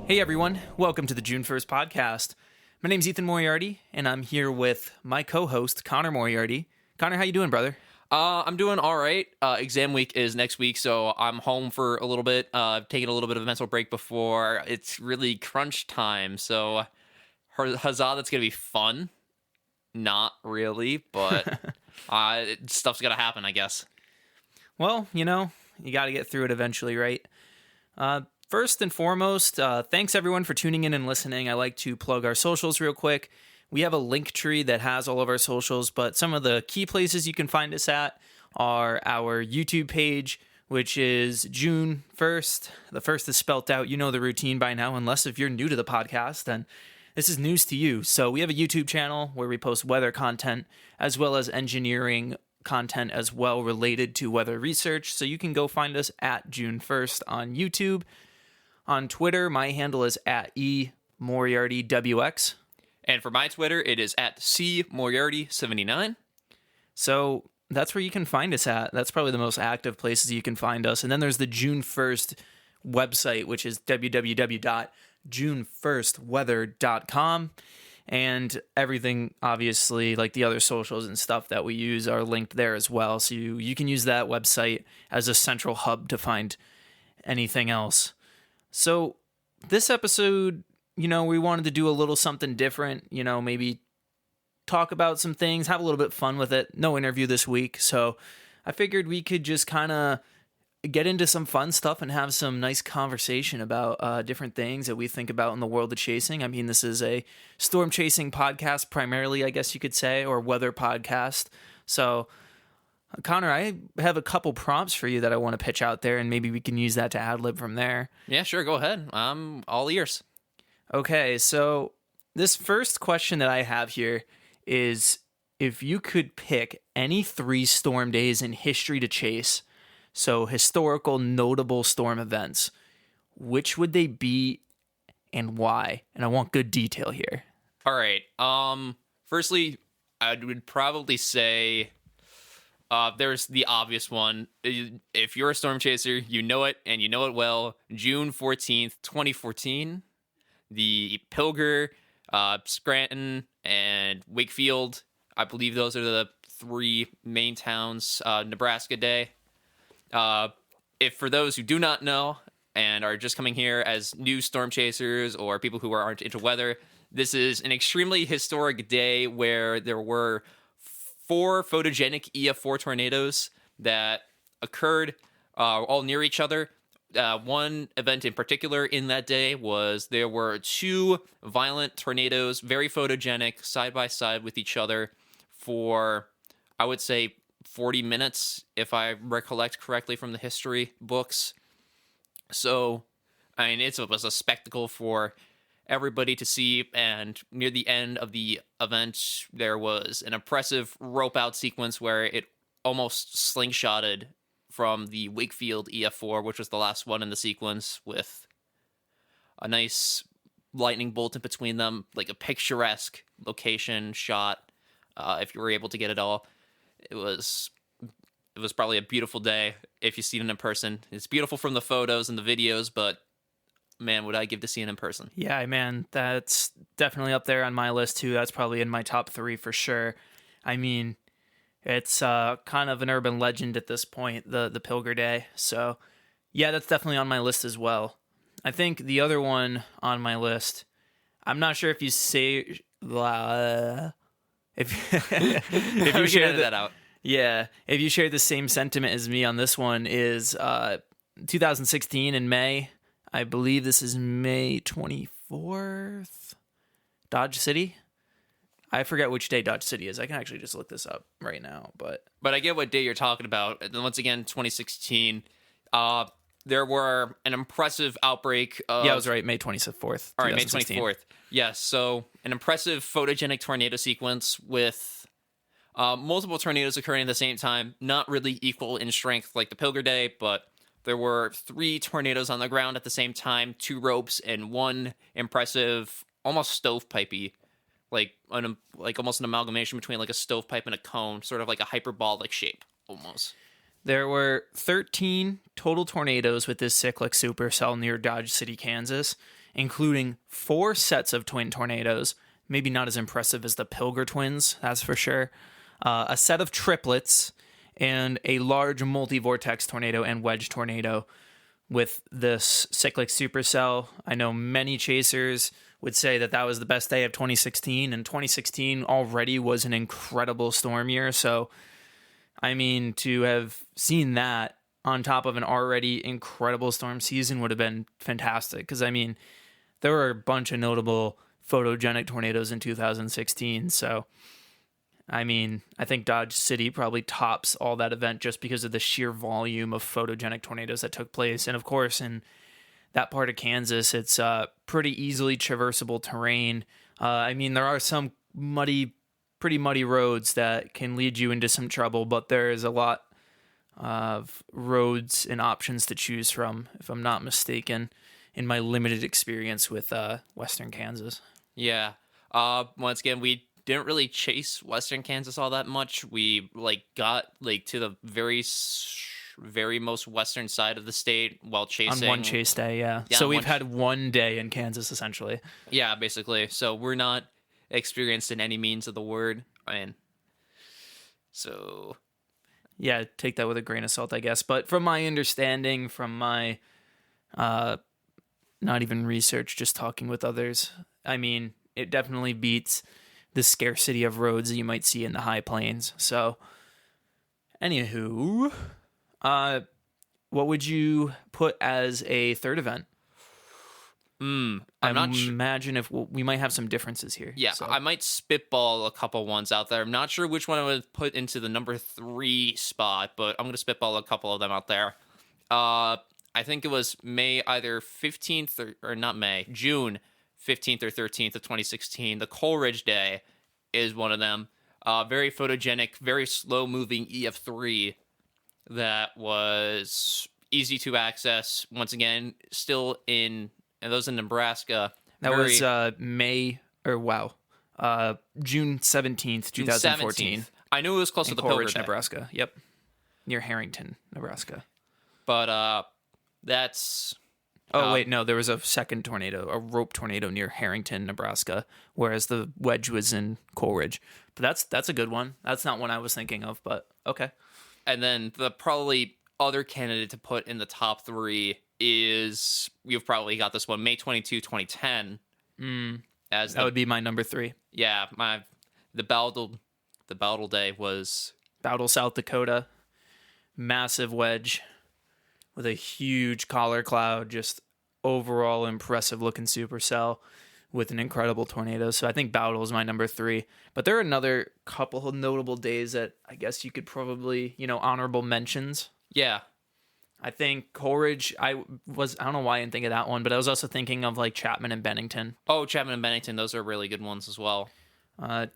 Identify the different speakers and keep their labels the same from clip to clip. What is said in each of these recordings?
Speaker 1: Hey everyone, welcome to the June 1st podcast. My name's Ethan Moriarty, and I'm here with my co-host, Connor Moriarty. Connor, how you doing, brother?
Speaker 2: I'm doing all right. Exam week is next week, so I'm home for a little bit, taking a little bit of a mental break before it's really crunch time. So, huzzah, that's going to be fun. Not really, but stuff's got to happen, I guess.
Speaker 1: Well, you got to get through it eventually, right? First and foremost, thanks everyone for tuning in and listening. I like to plug our socials real quick. We have a link tree that has all of our socials, but some of the key places you can find us at are our YouTube page, which is June 1st. The 1st is spelt out. You know the routine by now, unless if you're new to the podcast, then this is news to you. So we have a YouTube channel where we post weather content as well as engineering content as well related to weather research. So you can go find us at June 1st on YouTube. On Twitter, my handle is at eMoriartyWX.
Speaker 2: And for my Twitter, it is at CMoriarty79.
Speaker 1: So that's where you can find us at. That's probably the most active places you can find us. And then there's the June 1st website, which is www.junefirstweather.com. And everything, obviously, like the other socials and stuff that we use are linked there as well. So you can use that website as a central hub to find anything else. So this episode, we wanted to do a little something different, maybe talk about some things, have a little bit of fun with it. No interview this week. So I figured we could just kind of get into some fun stuff and have some nice conversation about different things that we think about in the world of chasing. I mean, this is a storm chasing podcast primarily, I guess you could say, or weather podcast. So Connor, I have a couple prompts for you that I want to pitch out there, and maybe we can use that to ad-lib from there.
Speaker 2: Yeah, sure, go ahead. I'm all ears.
Speaker 1: Okay, so this first question that I have here is, if you could pick any 3 storm days in history to chase, so historical, notable storm events, which would they be and why? And I want good detail here.
Speaker 2: All right. Firstly, I would probably say there's the obvious one. If you're a storm chaser, you know it, and you know it well. June 14th, 2014. The Pilger, Scranton, and Wakefield. I believe those are the 3 main towns. Nebraska Day. If for those who do not know and are just coming here as new storm chasers or people who aren't into weather, this is an extremely historic day where there were 4 photogenic EF4 tornadoes that occurred all near each other. One event in particular in that day was there were 2 violent tornadoes, very photogenic, side by side with each other for, I would say, 40 minutes, if I recollect correctly from the history books. So, I mean, it was a spectacle for everybody to see, and near the end of the event, there was an impressive rope-out sequence where it almost slingshotted from the Wakefield EF4, which was the last one in the sequence, with a nice lightning bolt in between them, like a picturesque location shot, if you were able to get it all. It was probably a beautiful day if you've seen it in person. It's beautiful from the photos and the videos, but man, would I give to see it in person.
Speaker 1: Yeah, man, that's definitely up there on my list too. That's probably in my top 3 for sure. I mean, it's kind of an urban legend at this point, the Pilger Day. So yeah, that's definitely on my list as well. I think the other one on my list, I'm not sure if you say if you share
Speaker 2: that out.
Speaker 1: Yeah, if you share the same sentiment as me on this one, is 2016 in May. I believe this is May 24th. Dodge City. I forget which day Dodge City is. I can actually just look this up right now, but
Speaker 2: I get what day you're talking about. And once again, 2016. There were an impressive outbreak of...
Speaker 1: Yeah, I was right. May 24th.
Speaker 2: All right, May 24th. Yes, so an impressive photogenic tornado sequence with multiple tornadoes occurring at the same time. Not really equal in strength like the Pilger Day, but there were 3 tornadoes on the ground at the same time, 2 ropes, and 1 impressive, almost stovepipey, like almost an amalgamation between like a stovepipe and a cone, sort of like a hyperbolic shape, almost.
Speaker 1: There were 13 total tornadoes with this cyclic supercell near Dodge City, Kansas. including 4 sets of twin tornadoes. Maybe not as impressive as the Pilger twins, that's for sure. A set of triplets, and a large multi-vortex tornado and wedge tornado with this cyclic supercell. I know many chasers would say that that was the best day of 2016, and 2016 already was an incredible storm year. So, I mean, to have seen that on top of an already incredible storm season would have been fantastic. Because, I mean, there were a bunch of notable photogenic tornadoes in 2016. So, I mean, I think Dodge City probably tops all that event just because of the sheer volume of photogenic tornadoes that took place. And of course, in that part of Kansas, it's pretty easily traversable terrain. I mean, there are some pretty muddy roads that can lead you into some trouble, but there is a lot of roads and options to choose from, if I'm not mistaken, in my limited experience with Western Kansas.
Speaker 2: Yeah. Once again, we didn't really chase Western Kansas all that much. We got to the very most western side of the state while chasing
Speaker 1: on one chase day. Yeah. So we've had one day in Kansas essentially.
Speaker 2: Yeah, basically. So we're not experienced in any means of the word. So
Speaker 1: yeah, take that with a grain of salt, I guess. But from my understanding, from my not even research, just talking with others, I mean, it definitely beats the scarcity of roads that you might see in the high plains. So, anywho, what would you put as a third event?
Speaker 2: I'm not
Speaker 1: imagine if we might have some differences here.
Speaker 2: Yeah, so I might spitball a couple ones out there. I'm not sure which one I would put into the number 3 spot, but I'm going to spitball a couple of them out there. I think it was June 15th or 13th of 2016. The Coleridge Day is one of them. Very photogenic, very slow-moving EF3 that was easy to access. Once again, still in Nebraska.
Speaker 1: That was June 17th, 2014.
Speaker 2: I knew it was close to the
Speaker 1: Coleridge,
Speaker 2: Pilger Day.
Speaker 1: Nebraska. Yep. Near Harrington, Nebraska.
Speaker 2: But that's...
Speaker 1: wait, no, there was a second tornado, a rope tornado near Harrington, Nebraska, whereas the wedge was in Coleridge. But that's a good one. That's not one I was thinking of, but okay.
Speaker 2: And then the probably other candidate to put in the top 3 is, you've probably got this one, May 22, 2010. That
Speaker 1: would be my number 3.
Speaker 2: Yeah, the Battle Day was...
Speaker 1: Battle, South Dakota. Massive wedge with a huge collar cloud, just overall impressive looking supercell with an incredible tornado. So I think Battle is my number 3. But there are another couple of notable days that I guess you could probably, honorable mentions.
Speaker 2: Yeah.
Speaker 1: I think Coleridge, I don't know why I didn't think of that one, but I was also thinking of Chapman and Bennington.
Speaker 2: Oh, Chapman and Bennington, those are really good ones as well.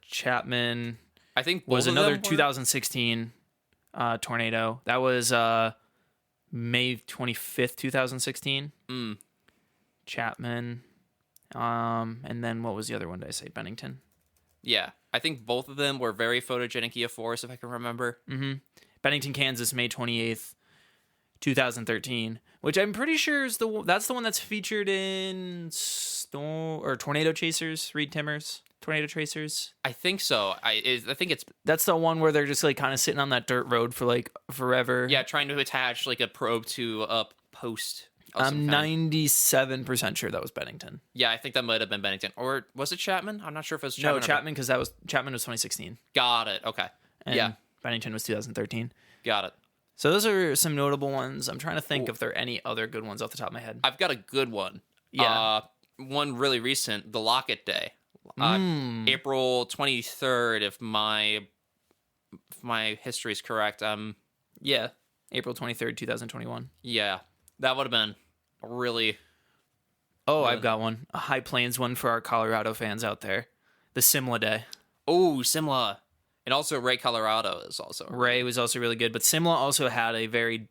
Speaker 1: Chapman,
Speaker 2: I think,
Speaker 1: was another 2016 tornado. That was May 25th, 2016. Chapman, and then what was the other one? Did I say Bennington?
Speaker 2: Yeah, I think both of them were very photogenic EF4s, if I can remember.
Speaker 1: Bennington, Kansas, May 28th. 2013, which I'm pretty sure is that's the one that's featured in Tornado Chasers, Reed Timmer's Tornado Chasers.
Speaker 2: I think so. I think
Speaker 1: that's the one where they're just kind of sitting on that dirt road for forever.
Speaker 2: Yeah, trying to attach a probe to a post.
Speaker 1: I'm 97% sure that was Bennington.
Speaker 2: Yeah, I think that might have been Bennington, or was it Chapman? I'm not sure if it was Chapman.
Speaker 1: No, Chapman, because Chapman was 2016.
Speaker 2: Got it. Okay.
Speaker 1: And Bennington was 2013.
Speaker 2: Got it.
Speaker 1: So those are some notable ones. I'm trying to think if there are any other good ones off the top of my head.
Speaker 2: I've got a good one.
Speaker 1: Yeah.
Speaker 2: One really recent, the Locket Day. April 23rd, if my history is correct.
Speaker 1: Yeah, April 23rd, 2021.
Speaker 2: Yeah, that would have been really...
Speaker 1: Oh, I've got one. A High Plains one for our Colorado fans out there. The Simla Day.
Speaker 2: Oh, Simla. And also Ray, Colorado is also...
Speaker 1: Ray was also really good, but Simla also had a very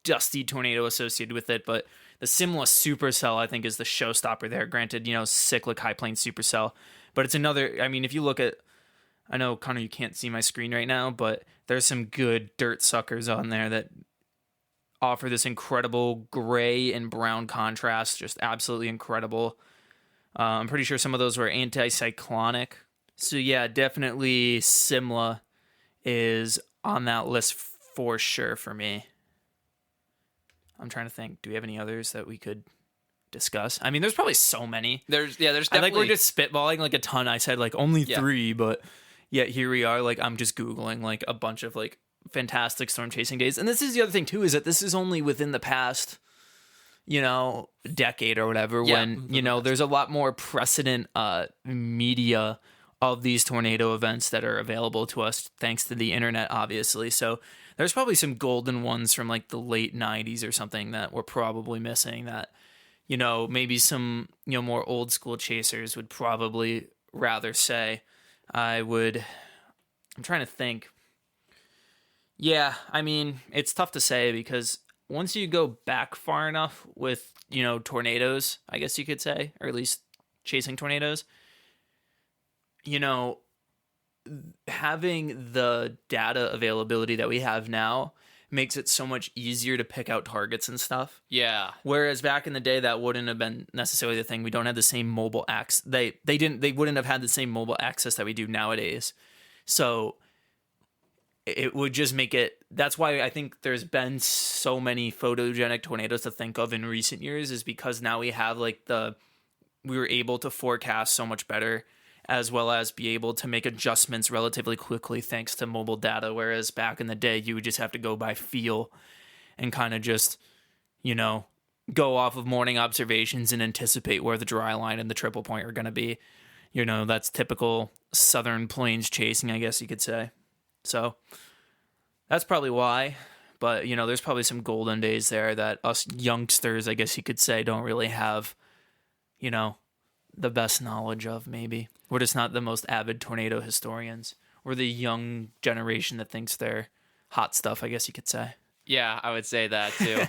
Speaker 1: dusty tornado associated with it, but the Simla Supercell, I think, is the showstopper there. Granted, cyclic High Plains Supercell, but it's another... I mean, if you look at... I know, Connor, you can't see my screen right now, but there's some good dirt suckers on there that offer this incredible gray and brown contrast, just absolutely incredible. I'm pretty sure some of those were anticyclonic. So yeah, definitely Simla is on that list for sure for me. I'm trying to think. Do we have any others that we could discuss? I mean, there's probably so many.
Speaker 2: There's definitely.
Speaker 1: I like we're just spitballing like a ton. I said like only 3, but yet here we are. Like I'm just Googling like a bunch of like fantastic storm chasing days. And this is the other thing too, is that this is only within the past, decade or whatever, when, there's a lot more precedent media of these tornado events that are available to us thanks to the internet, obviously. So there's probably some golden ones from like the late 90s or something that we're probably missing that, maybe some, more old school chasers would probably rather say. I'm trying to think. Yeah, I mean, it's tough to say because once you go back far enough with, tornadoes, I guess you could say, or at least chasing tornadoes, having the data availability that we have now makes it so much easier to pick out targets and stuff.
Speaker 2: Yeah.
Speaker 1: Whereas back in the day, that wouldn't have been necessarily the thing. We don't have the same mobile access. They wouldn't have had the same mobile access that we do nowadays. So it would just make it. That's why I think there's been so many photogenic tornadoes to think of in recent years, is because now we have we were able to forecast so much better, as well as be able to make adjustments relatively quickly thanks to mobile data. Whereas back in the day, you would just have to go by feel and kind of just, go off of morning observations and anticipate where the dry line and the triple point are going to be. That's typical Southern Plains chasing, I guess you could say. So that's probably why. But, there's probably some golden days there that us youngsters, I guess you could say, don't really have, the best knowledge of, maybe. We're just not the most avid tornado historians. We're the young generation that thinks they're hot stuff, I guess you could say.
Speaker 2: Yeah, I would say that too.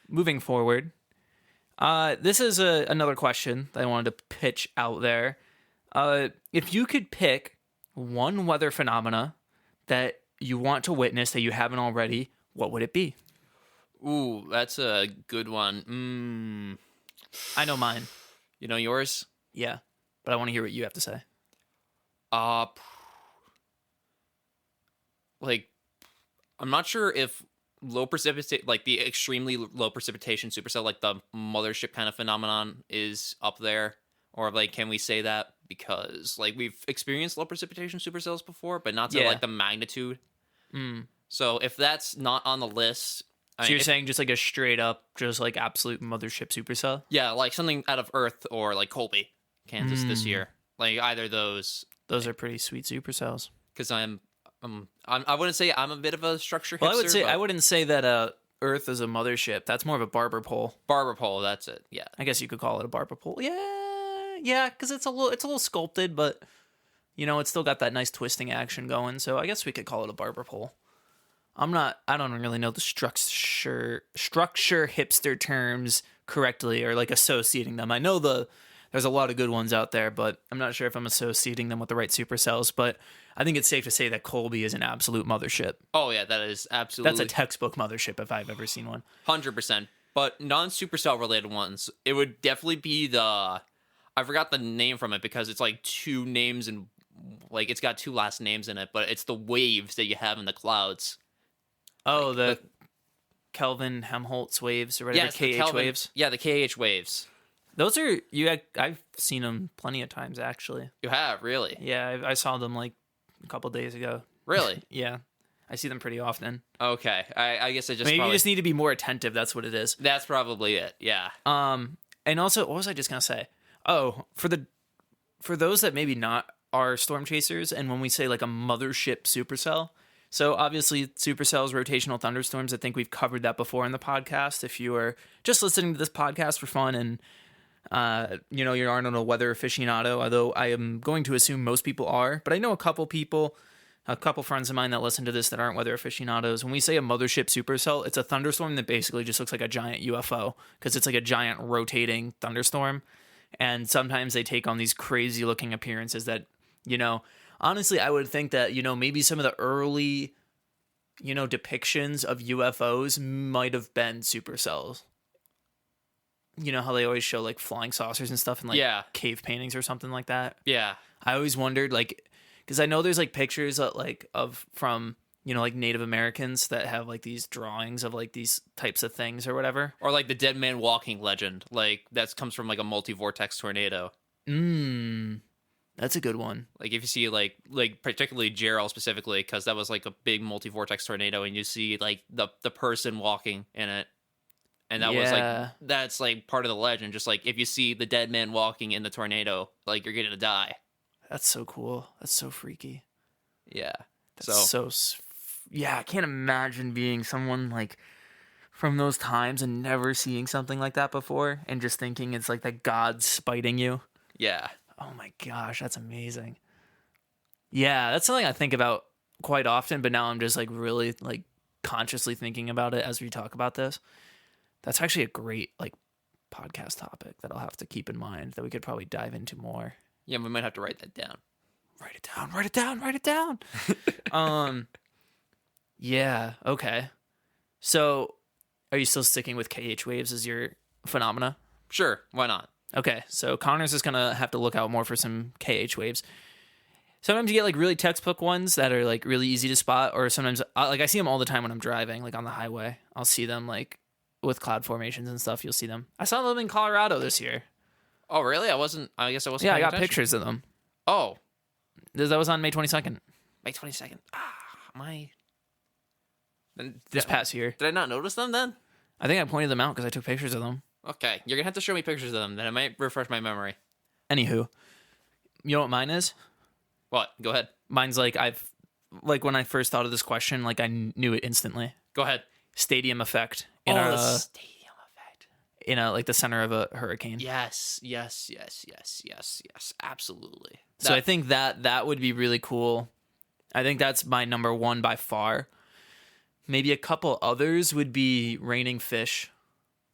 Speaker 1: Moving forward, this is another question that I wanted to pitch out there. If you could pick one weather phenomena that you want to witness that you haven't already, what would it be?
Speaker 2: Ooh, that's a good one.
Speaker 1: I know mine.
Speaker 2: You know yours?
Speaker 1: Yeah, but I want to hear what you have to say.
Speaker 2: I'm not sure if low precipitation, like the extremely low precipitation supercell, like the mothership kind of phenomenon, is up there, or can we say that because we've experienced low precipitation supercells before, but not to the magnitude. So if that's not on the list.
Speaker 1: So you're saying just a straight up, just absolute mothership supercell?
Speaker 2: Yeah, something out of Earth or Colby, Kansas this year. Either of those.
Speaker 1: Those are pretty sweet supercells.
Speaker 2: Because I wouldn't say I'm a bit of a structure hipster.
Speaker 1: Well, I wouldn't say that Earth is a mothership. That's more of a barber pole.
Speaker 2: Barber pole, that's it. Yeah,
Speaker 1: I guess you could call it a barber pole. Yeah, because it's a little sculpted, but it's still got that nice twisting action going. So I guess we could call it a barber pole. I don't really know the structure hipster terms correctly, or associating them. I know there's a lot of good ones out there, but I'm not sure if I'm associating them with the right supercells. But I think it's safe to say that Colby is an absolute mothership.
Speaker 2: Oh yeah, that is absolutely.
Speaker 1: That's a textbook mothership if I've ever seen one.
Speaker 2: 100%. But non-supercell related ones, it would definitely be I forgot the name from it because it's two names and it's got two last names in it, but it's the waves that you have in the clouds.
Speaker 1: Oh, the Kelvin Helmholtz waves or whatever, KH waves.
Speaker 2: Yeah, the KH waves.
Speaker 1: Those are I've seen them plenty of times actually.
Speaker 2: You have, really?
Speaker 1: Yeah, I saw them a couple days ago.
Speaker 2: Really?
Speaker 1: Yeah, I see them pretty often.
Speaker 2: Okay, I guess I just
Speaker 1: maybe you just need to be more attentive. That's what it is.
Speaker 2: That's probably it. Yeah.
Speaker 1: And also, what was I just gonna say? Oh, for those that maybe not are storm chasers, and when we say a mothership supercell. So obviously, supercells, rotational thunderstorms, I think we've covered that before in the podcast. If you are just listening to this podcast for fun and, you aren't a weather aficionado, although I am going to assume most people are. But I know a couple friends of mine that listen to this that aren't weather aficionados. When we say a mothership supercell, it's a thunderstorm that basically just looks like a giant UFO because it's a giant rotating thunderstorm. And sometimes they take on these crazy looking appearances that, honestly, I would think that, maybe some of the early depictions of UFOs might have been supercells. You know how they always show like flying saucers and stuff in like cave paintings or something like that?
Speaker 2: Yeah.
Speaker 1: I always wondered, like, because I know there's like pictures from like Native Americans that have like these drawings of like these types of things or whatever.
Speaker 2: Or like the dead man walking legend. Like that comes from like a multi-vortex tornado.
Speaker 1: That's a good one.
Speaker 2: Like if you see like particularly Gerald specifically, because that was like a big multi-vortex tornado, and you see like the person walking in it, and that was like that's like part of the legend. Just like if you see the dead man walking in the tornado, like you're gonna die.
Speaker 1: That's so cool. That's so freaky.
Speaker 2: Yeah.
Speaker 1: Yeah, I can't imagine being someone like from those times and never seeing something like that before, and just thinking it's like the gods spiting you.
Speaker 2: Yeah.
Speaker 1: Oh my gosh, that's amazing. Yeah, that's something I think about quite often, but now I'm just like really like consciously thinking about it as we talk about this. That's actually a great like podcast topic that I'll have to keep in mind that we could probably dive into more.
Speaker 2: Yeah, we might have to write that down.
Speaker 1: Write it down. Yeah, okay. So, are you still sticking with KH waves as your phenomena?
Speaker 2: Sure, why not?
Speaker 1: Okay, so Connor's just gonna have to look out more for some KH waves. Sometimes you get like really textbook ones that are like really easy to spot, or sometimes like I see them all the time when I'm driving, like on the highway. I'll see them like with cloud formations and stuff. You'll see them. I saw them in Colorado this year.
Speaker 2: Oh, really? I guess I wasn't.
Speaker 1: Yeah, I got
Speaker 2: attention.
Speaker 1: pictures of them.
Speaker 2: Oh,
Speaker 1: that was on May 22nd.
Speaker 2: May 22nd.
Speaker 1: This past year.
Speaker 2: Did I not notice them then?
Speaker 1: I think I pointed them out because I took pictures of them.
Speaker 2: Okay, you're gonna have to show me pictures of them. Then I might refresh my memory.
Speaker 1: Anywho, you know what mine is?
Speaker 2: What? Go ahead.
Speaker 1: Mine's like when I first thought of this question, like I knew it instantly.
Speaker 2: Go ahead.
Speaker 1: Stadium effect.
Speaker 2: The stadium effect.
Speaker 1: In the center of a hurricane.
Speaker 2: Yes. Absolutely.
Speaker 1: So I think that would be really cool. I think that's my number one by far. Maybe a couple others would be raining fish.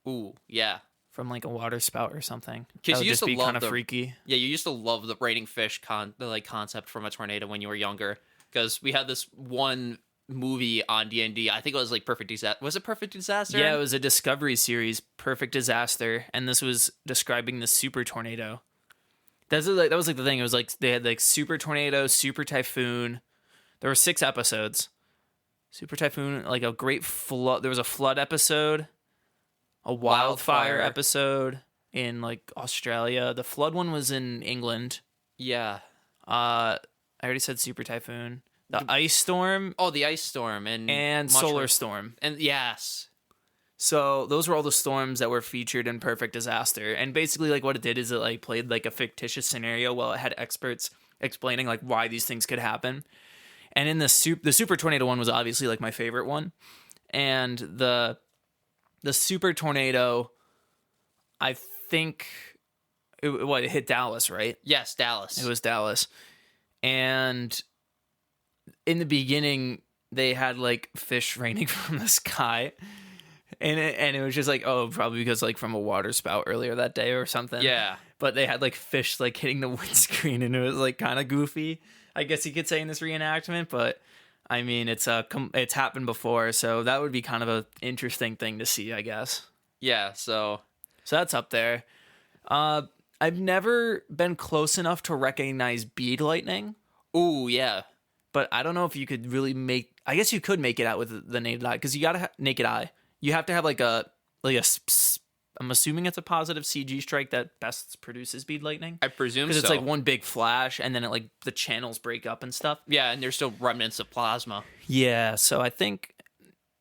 Speaker 2: Ooh, yeah.
Speaker 1: From like a water spout or something.
Speaker 2: Because
Speaker 1: you used to be kind of freaky.
Speaker 2: Yeah, you used to love the raining fish concept from a tornado when you were younger. Because we had this one movie on D&D. I think it was like Perfect Disaster. Was it Perfect Disaster?
Speaker 1: Yeah, it was a Discovery series, Perfect Disaster, and this was describing the super tornado. That was like the thing. It was like they had like super tornado, super typhoon. There were 6 episodes. Super typhoon, like a great flood. There was a flood episode. A wildfire episode in like Australia. The flood one was in England.
Speaker 2: Yeah.
Speaker 1: I already said super typhoon. The ice storm.
Speaker 2: Oh, the ice storm and
Speaker 1: solar storm.
Speaker 2: And yes.
Speaker 1: So those were all the storms that were featured in Perfect Disaster. And basically like what it did is it like played like a fictitious scenario while it had experts explaining like why these things could happen. And in the super tornado one was obviously like my favorite one. And the super tornado, I think, it hit Dallas, right?
Speaker 2: Yes, Dallas.
Speaker 1: It was Dallas. And in the beginning, they had, like, fish raining from the sky. And it was just like, oh, probably because, like, from a water spout earlier that day or something.
Speaker 2: Yeah.
Speaker 1: But they had, like, fish, like, hitting the windscreen, and it was, like, kind of goofy, I guess you could say, in this reenactment, but... I mean, it's happened before, so that would be kind of an interesting thing to see, I guess.
Speaker 2: Yeah, so
Speaker 1: that's up there. I've never been close enough to recognize bead lightning.
Speaker 2: Ooh, yeah.
Speaker 1: But I don't know if you could really I guess you could make it out with the naked eye, because you gotta naked eye. You have to have like a I'm assuming it's a positive CG strike that best produces bead lightning.
Speaker 2: I presume so.
Speaker 1: Because it's like one big flash, and then it like the channels break up and stuff.
Speaker 2: Yeah, and there's still remnants of plasma.
Speaker 1: Yeah, so I think,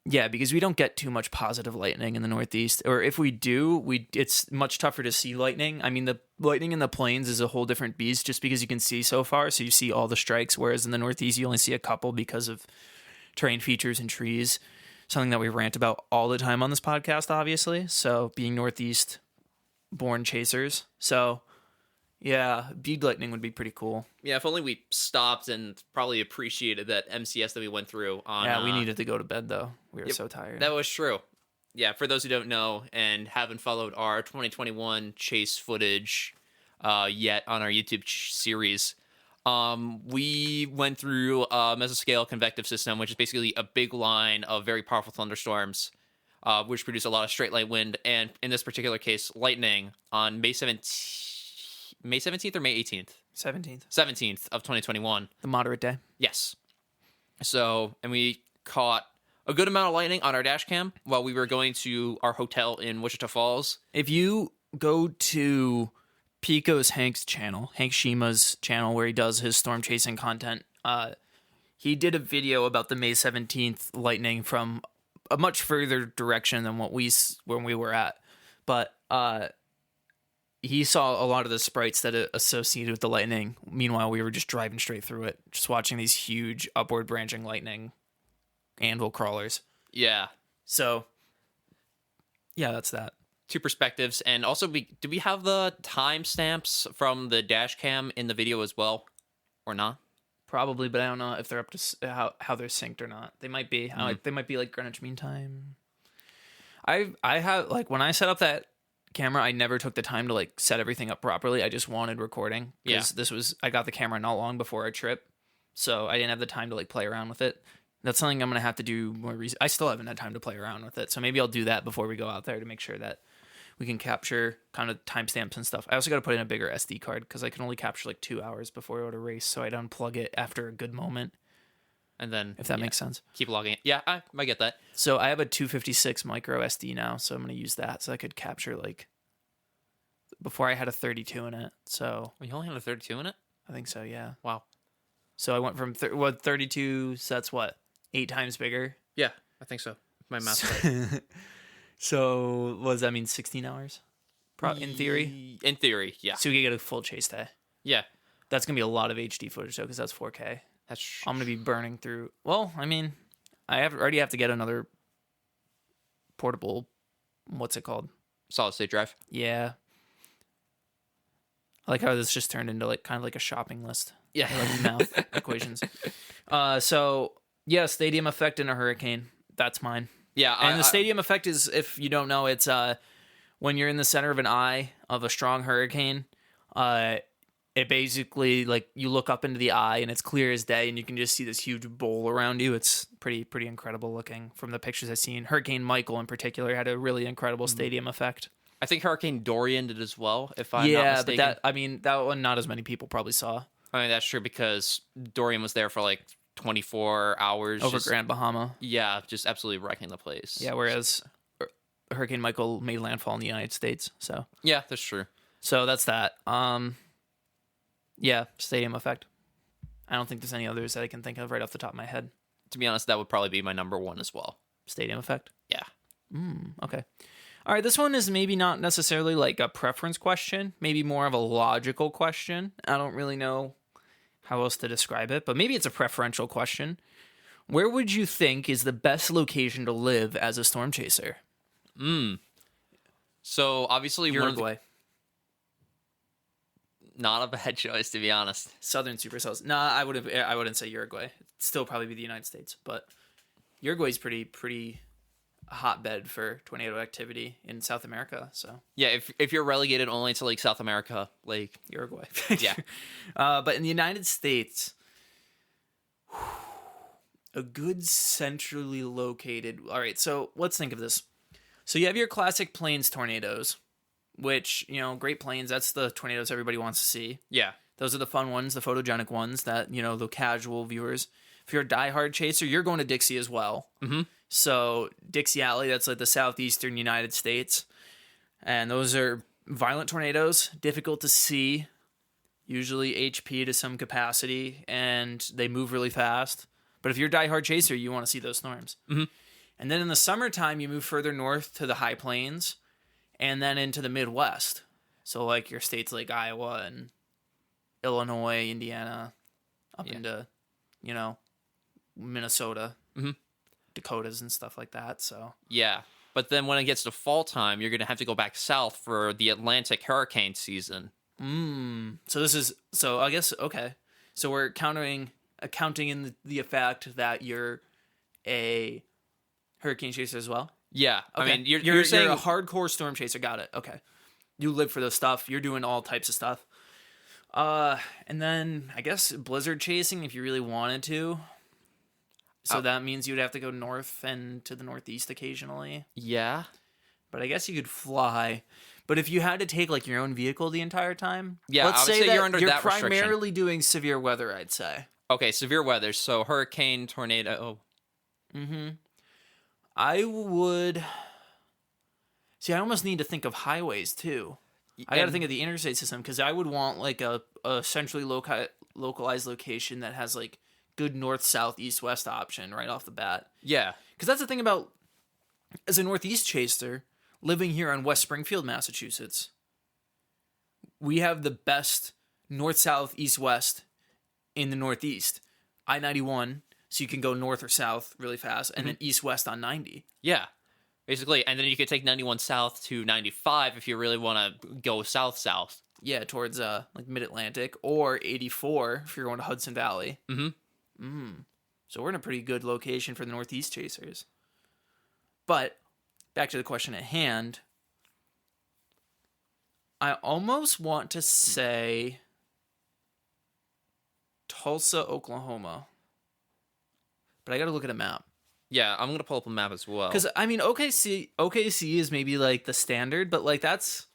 Speaker 1: because we don't get too much positive lightning in the Northeast, or if we do, it's much tougher to see lightning. I mean, the lightning in the plains is a whole different beast, just because you can see so far, so you see all the strikes, whereas in the Northeast you only see a couple because of terrain features and trees. Something that we rant about all the time on this podcast, obviously. So being Northeast born chasers. So yeah, bead lightning would be pretty cool.
Speaker 2: Yeah, if only we stopped and probably appreciated that MCS that we went through on.
Speaker 1: Yeah, we needed to go to bed though. We were so tired.
Speaker 2: That was true. Yeah, for those who don't know and haven't followed our 2021 chase footage yet on our YouTube series, We went through a mesoscale convective system, which is basically a big line of very powerful thunderstorms, which produce a lot of straight line wind, and in this particular case, lightning on May 17th or May 18th?
Speaker 1: 17th.
Speaker 2: 17th of 2021.
Speaker 1: The moderate day.
Speaker 2: Yes. So, and we caught a good amount of lightning on our dash cam while we were going to our hotel in Wichita Falls.
Speaker 1: If you go to Pico's Hank's channel, Hank Shima's channel, where he does his storm chasing content, he did a video about the May 17th lightning from a much further direction than when we were at. But he saw a lot of the sprites that are associated with the lightning. Meanwhile, we were just driving straight through it, just watching these huge upward branching lightning anvil crawlers.
Speaker 2: Yeah.
Speaker 1: So, yeah, that's that.
Speaker 2: Two perspectives. And also, do we have the timestamps from the dash cam in the video as well? Or not?
Speaker 1: Probably, but I don't know if they're up to how they're synced or not. They might be. They might be like Greenwich Mean Time. I have, like, when I set up that camera, I never took the time to like set everything up properly. I just wanted recording because I got the camera not long before our trip, so I didn't have the time to like play around with it. That's something I'm gonna have to do more. I still haven't had time to play around with it, so maybe I'll do that before we go out there to make sure that we can capture kind of timestamps and stuff. I also got to put in a bigger SD card because I can only capture like 2 hours before I go to race, so I'd unplug it after a good moment.
Speaker 2: And then,
Speaker 1: if that makes sense,
Speaker 2: keep logging it. Yeah, I get that.
Speaker 1: So I have a 256 micro SD now, so I'm going to use that so I could capture like. Before I had a 32 in it, so
Speaker 2: you only had a 32 in it.
Speaker 1: I think so. Yeah.
Speaker 2: Wow.
Speaker 1: So I went from 32. So that's what 8 times bigger.
Speaker 2: Yeah, I think so. My math's right.
Speaker 1: So what does that mean? 16 hours, in theory.
Speaker 2: In theory, yeah.
Speaker 1: So we can get a full chase day.
Speaker 2: Yeah,
Speaker 1: that's gonna be a lot of HD footage though, because that's 4K. I'm gonna be burning through. Well, I mean, already have to get another portable. What's it called?
Speaker 2: Solid state drive.
Speaker 1: Yeah. I like how this just turned into like kind of like a shopping list.
Speaker 2: Yeah,
Speaker 1: like math equations. So yeah, stadium effect in a hurricane. That's mine.
Speaker 2: Yeah,
Speaker 1: and the stadium effect is, if you don't know, it's when you're in the center of an eye of a strong hurricane. It basically, like, you look up into the eye and it's clear as day, and you can just see this huge bowl around you. It's pretty incredible looking from the pictures I've seen. Hurricane Michael in particular had a really incredible stadium effect.
Speaker 2: I think Hurricane Dorian did as well, if I'm not mistaken.
Speaker 1: But that one not as many people probably saw.
Speaker 2: I mean, that's true because Dorian was there for like 24 hours.
Speaker 1: Over Grand Bahama.
Speaker 2: Yeah, just absolutely wrecking the place.
Speaker 1: Yeah, whereas Hurricane Michael made landfall in the United States. So
Speaker 2: yeah, that's true.
Speaker 1: So that's that. Yeah, stadium effect. I don't think there's any others that I can think of right off the top of my head.
Speaker 2: To be honest, that would probably be my number one as well.
Speaker 1: Stadium effect?
Speaker 2: Yeah.
Speaker 1: Okay. All right, this one is maybe not necessarily like a preference question, maybe more of a logical question. I don't really know how else to describe it, but maybe it's a preferential question. Where would you think is the best location to live as a storm chaser?
Speaker 2: So obviously
Speaker 1: Uruguay.
Speaker 2: Not a bad choice, to be honest.
Speaker 1: Southern supercells. Nah, I wouldn't say Uruguay. It'd still probably be the United States, but Uruguay's pretty hotbed for tornado activity in South America. So
Speaker 2: yeah, if you're relegated only to like South America, like
Speaker 1: Uruguay.
Speaker 2: Yeah.
Speaker 1: But in the United States, a good centrally located. All right, so let's think of this. So you have your classic plains tornadoes, which, Great Plains, that's the tornadoes everybody wants to see.
Speaker 2: Yeah.
Speaker 1: Those are the fun ones, the photogenic ones that, the casual viewers. If you're a diehard chaser, you're going to Dixie as well.
Speaker 2: Mm-hmm.
Speaker 1: So Dixie Alley, that's like the southeastern United States. And those are violent tornadoes, difficult to see, usually HP to some capacity, and they move really fast. But if you're a diehard chaser, you want to see those storms.
Speaker 2: Mm-hmm.
Speaker 1: And then in the summertime, you move further north to the high plains and then into the Midwest. So like your states like Iowa and Illinois, Indiana, up into, Minnesota, Dakotas and stuff like that. So
Speaker 2: yeah. But then when it gets to fall time, you're going to have to go back south for the Atlantic hurricane season.
Speaker 1: So I guess, okay. So we're accounting in the fact that you're a hurricane chaser as well?
Speaker 2: Yeah.
Speaker 1: Okay.
Speaker 2: I mean, you're saying
Speaker 1: you're a hardcore storm chaser. Got it. Okay. You live for this stuff. You're doing all types of stuff. And then I guess blizzard chasing if you really wanted to. So that means you'd have to go north and to the northeast occasionally.
Speaker 2: Yeah.
Speaker 1: But I guess you could fly. But if you had to take like your own vehicle the entire time,
Speaker 2: Yeah,
Speaker 1: let's
Speaker 2: I would
Speaker 1: say
Speaker 2: say
Speaker 1: that
Speaker 2: you're under that restriction.
Speaker 1: primarily doing severe weather, I'd say.
Speaker 2: Okay, severe weather. So hurricane, tornado.
Speaker 1: I would see. I almost need to think of highways too. I got to think of the interstate system because I would want like a centrally localized location that has like good north, south, east, west option right off the bat.
Speaker 2: Yeah.
Speaker 1: Because that's the thing about as a northeast chaser living here on West Springfield, Massachusetts. We have the best north, south, east, west in the northeast. I-91, so you can go north or south really fast, and then east, west on 90.
Speaker 2: Yeah. Basically, and then you could take 91 south to 95 if you really want to go south.
Speaker 1: Yeah, towards like mid-Atlantic, or 84 if you're going to Hudson Valley. So we're in a pretty good location for the northeast chasers. But back to the question at hand, I almost want to say Tulsa, Oklahoma. But I got to look at a map.
Speaker 2: Yeah, I'm going to pull up a map as well.
Speaker 1: Because, I mean, OKC is maybe like the standard, but like that's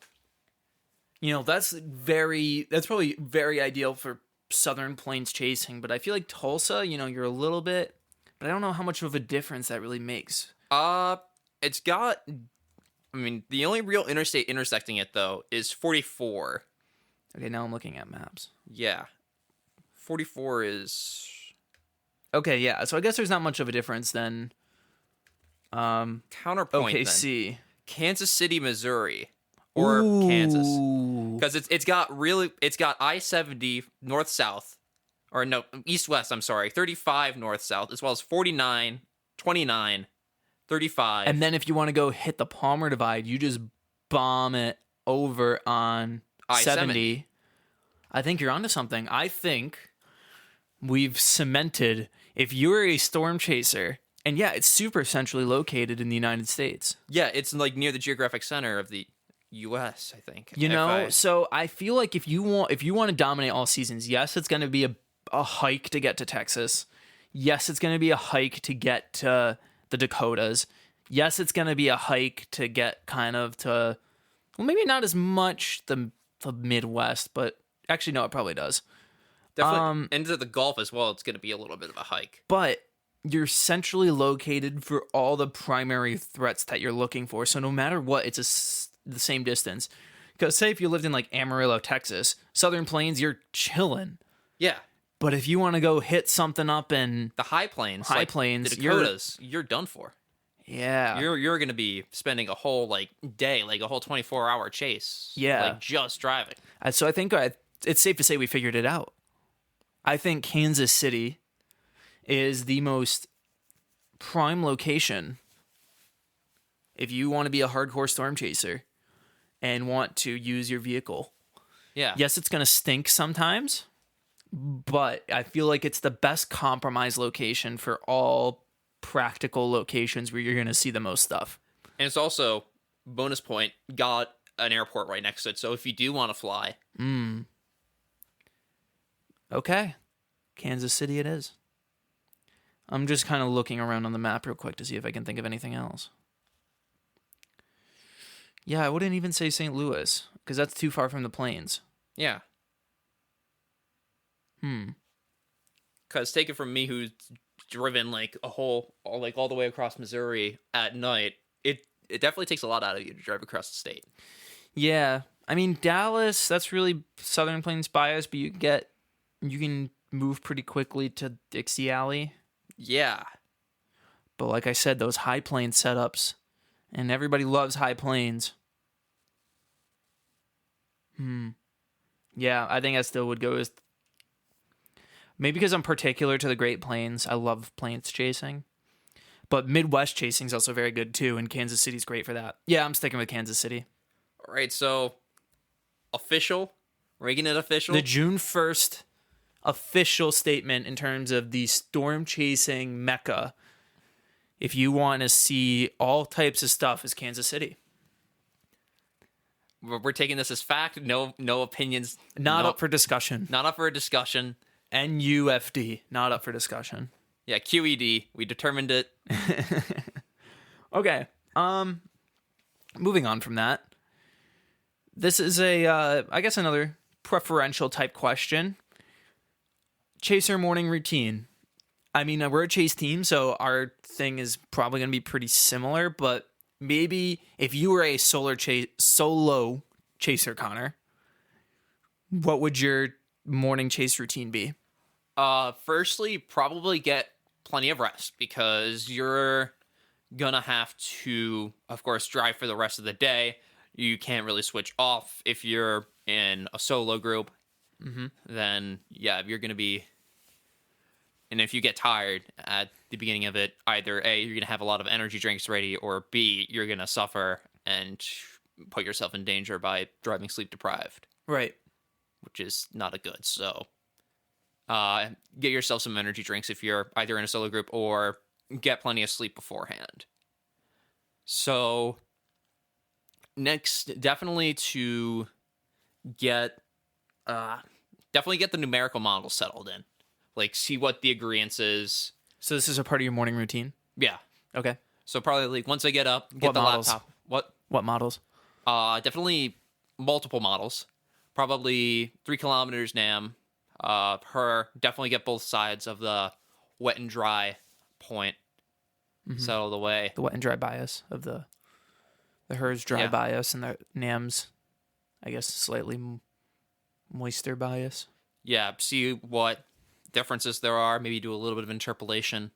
Speaker 1: probably very ideal for Southern Plains chasing. But I feel like Tulsa, you're a little bit, but I don't know how much of a difference that really makes.
Speaker 2: It's got, I mean, the only real interstate intersecting it, though, is 44.
Speaker 1: Okay, now I'm looking at maps.
Speaker 2: Yeah. 44 is...
Speaker 1: Okay, yeah. So I guess there's not much of a difference then.
Speaker 2: Counterpoint,
Speaker 1: OKC.
Speaker 2: then. Kansas City, Missouri. Or Kansas. Because it's got I-70 north-south. Or no, east-west, I'm sorry. 35 north-south, as well as 49, 29, 35.
Speaker 1: And then if you want to go hit the Palmer Divide, you just bomb it over on I-70. I think you're onto something. I think we've cemented, if you're a storm chaser, and yeah, it's super centrally located in the United States.
Speaker 2: Yeah, it's like near the geographic center of the U.S., I think.
Speaker 1: So I feel like if you want to dominate all seasons, yes, it's going to be a hike to get to Texas. Yes, it's going to be a hike to get to the Dakotas. Yes, it's going to be a hike to get kind of to, well, maybe not as much the Midwest, but actually, no, it probably does.
Speaker 2: Definitely into the Gulf as well, it's going to be a little bit of a hike.
Speaker 1: But you're centrally located for all the primary threats that you're looking for. So no matter what, it's the same distance. Because say if you lived in like Amarillo, Texas, Southern Plains, you're chilling.
Speaker 2: Yeah.
Speaker 1: But if you want to go hit something up in
Speaker 2: the high plains,
Speaker 1: the
Speaker 2: Dakotas, you're done for.
Speaker 1: Yeah.
Speaker 2: You're going to be spending a whole day, like a whole 24-hour chase.
Speaker 1: Yeah.
Speaker 2: Like just driving.
Speaker 1: So I think it's safe to say we figured it out. I think Kansas City is the most prime location if you want to be a hardcore storm chaser and want to use your vehicle.
Speaker 2: Yeah.
Speaker 1: Yes, it's going to stink sometimes, but I feel like it's the best compromise location for all practical locations where you're going to see the most stuff.
Speaker 2: And it's also, bonus point, got an airport right next to it. So if you do want to fly.
Speaker 1: Okay. Kansas City it is. I'm just kind of looking around on the map real quick to see if I can think of anything else. Yeah, I wouldn't even say St. Louis, because that's too far from the plains.
Speaker 2: Yeah. Because take it from me, who's driven like all the way across Missouri at night, it definitely takes a lot out of you to drive across the state.
Speaker 1: Yeah. I mean, Dallas, that's really Southern Plains bias, but you can move pretty quickly to Dixie Alley.
Speaker 2: Yeah.
Speaker 1: But like I said, those high plains setups, and everybody loves high plains. Yeah, I think I still would go as, maybe because I'm particular to the Great Plains. I love plains chasing. But Midwest chasing is also very good too, and Kansas City's great for that. Yeah, I'm sticking with Kansas City.
Speaker 2: All right, so official, making it official.
Speaker 1: The June 1st official statement in terms of the storm chasing mecca, if you want to see all types of stuff, is Kansas City.
Speaker 2: we're taking this as fact. No opinions.
Speaker 1: Not
Speaker 2: no,
Speaker 1: up for discussion.
Speaker 2: Not up for a discussion.
Speaker 1: NUFD, not up for discussion.
Speaker 2: Yeah, QED. We determined it.
Speaker 1: Okay. Moving on from that. This is I guess another preferential type question. Chaser morning routine. I mean, we're a chase team, so our thing is probably going to be pretty similar, but maybe if you were a solo chaser, Connor, what would your morning chase routine be?
Speaker 2: Firstly, probably get plenty of rest because you're gonna have to, of course, drive for the rest of the day. You can't really switch off if you're in a solo group. Then, yeah, you're gonna be... And if you get tired at the beginning of it, either A, you're going to have a lot of energy drinks ready, or B, you're going to suffer and put yourself in danger by driving sleep deprived.
Speaker 1: Right.
Speaker 2: Which is not a good. So get yourself some energy drinks if you're either in a solo group, or get plenty of sleep beforehand. So next, definitely to get the numerical model settled in. Like, see what the agreeance is.
Speaker 1: So this is a part of your morning routine?
Speaker 2: Yeah.
Speaker 1: Okay.
Speaker 2: So probably, like, once I get up, get
Speaker 1: What
Speaker 2: the
Speaker 1: models?
Speaker 2: laptop.
Speaker 1: What models?
Speaker 2: Definitely multiple models. Probably 3 kilometers NAM. Definitely get both sides of the wet and dry point settled away.
Speaker 1: The wet and dry bias of the HERS dry bias, and the NAM's, I guess, slightly moister bias.
Speaker 2: Yeah, see what differences there are. Maybe do a little bit of interpolation.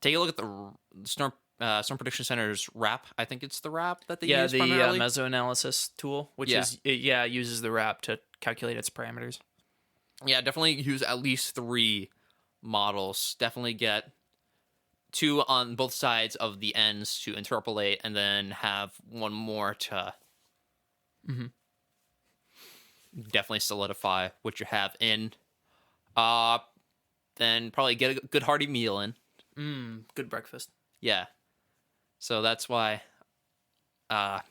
Speaker 2: Take a look at the Storm Prediction Center's RAP. I think it's the RAP that they use primarily.
Speaker 1: The mesoanalysis tool, which it uses the RAP to calculate its parameters.
Speaker 2: Yeah, definitely use at least 3 models. Definitely get 2 on both sides of the ends to interpolate, and then have 1 more to definitely solidify what you have in. Then probably get a good hearty meal in.
Speaker 1: Good breakfast.
Speaker 2: Yeah. So that's why just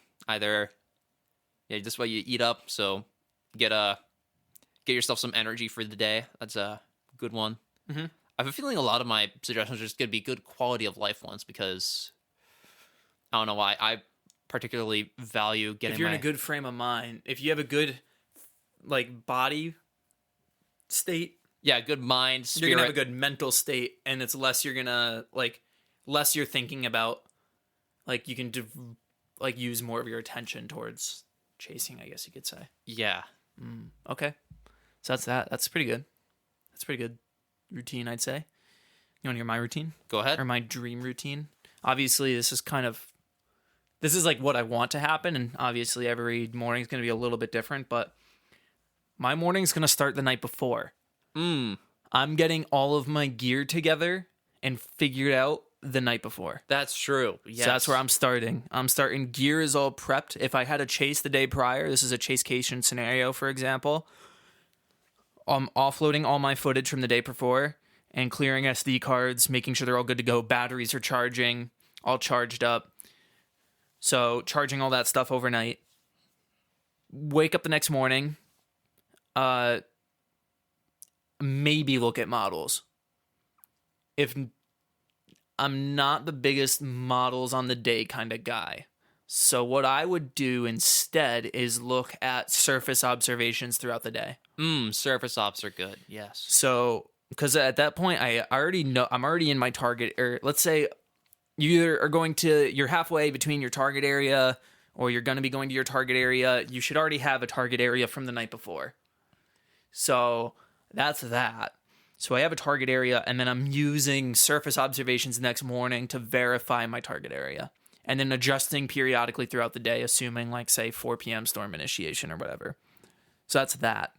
Speaker 2: why you eat up. So get yourself some energy for the day. That's a good one. I have a feeling a lot of my suggestions are just going to be good quality of life ones, because I don't know why I particularly value getting.
Speaker 1: If you're in a good frame of mind, if you have a good body state,
Speaker 2: good mind, spirit.
Speaker 1: You're gonna have a good mental state, and it's less you're gonna less you're thinking about. You can use more of your attention towards chasing, I guess you could say.
Speaker 2: Yeah.
Speaker 1: Okay. So that's that. That's pretty good. That's pretty good routine, I'd say. You want to hear my routine?
Speaker 2: Go ahead.
Speaker 1: Or my dream routine? Obviously, this is what I want to happen, and obviously every morning is going to be a little bit different, but my morning's going to start the night before. I'm getting all of my gear together and figured out the night before.
Speaker 2: That's true. Yes.
Speaker 1: So that's where I'm starting. Gear is all prepped. If I had a chase the day prior, this is a chasecation scenario, for example, I'm offloading all my footage from the day before and clearing SD cards, making sure they're all good to go. Batteries are charging, all charged up. So charging all that stuff overnight. Wake up the next morning. Maybe look at models. If I'm not the biggest models on the day kind of guy. So what I would do instead is look at surface observations throughout the day.
Speaker 2: Surface ops are good. Yes.
Speaker 1: So, because at that point, I already know I'm already in my target. Or let's say you're halfway between your target area, or you're going to be going to your target area. You should already have a target area from the night before. So that's that. So I have a target area, and then I'm using surface observations the next morning to verify my target area, and then adjusting periodically throughout the day, assuming say 4 p.m. storm initiation or whatever. So that's that.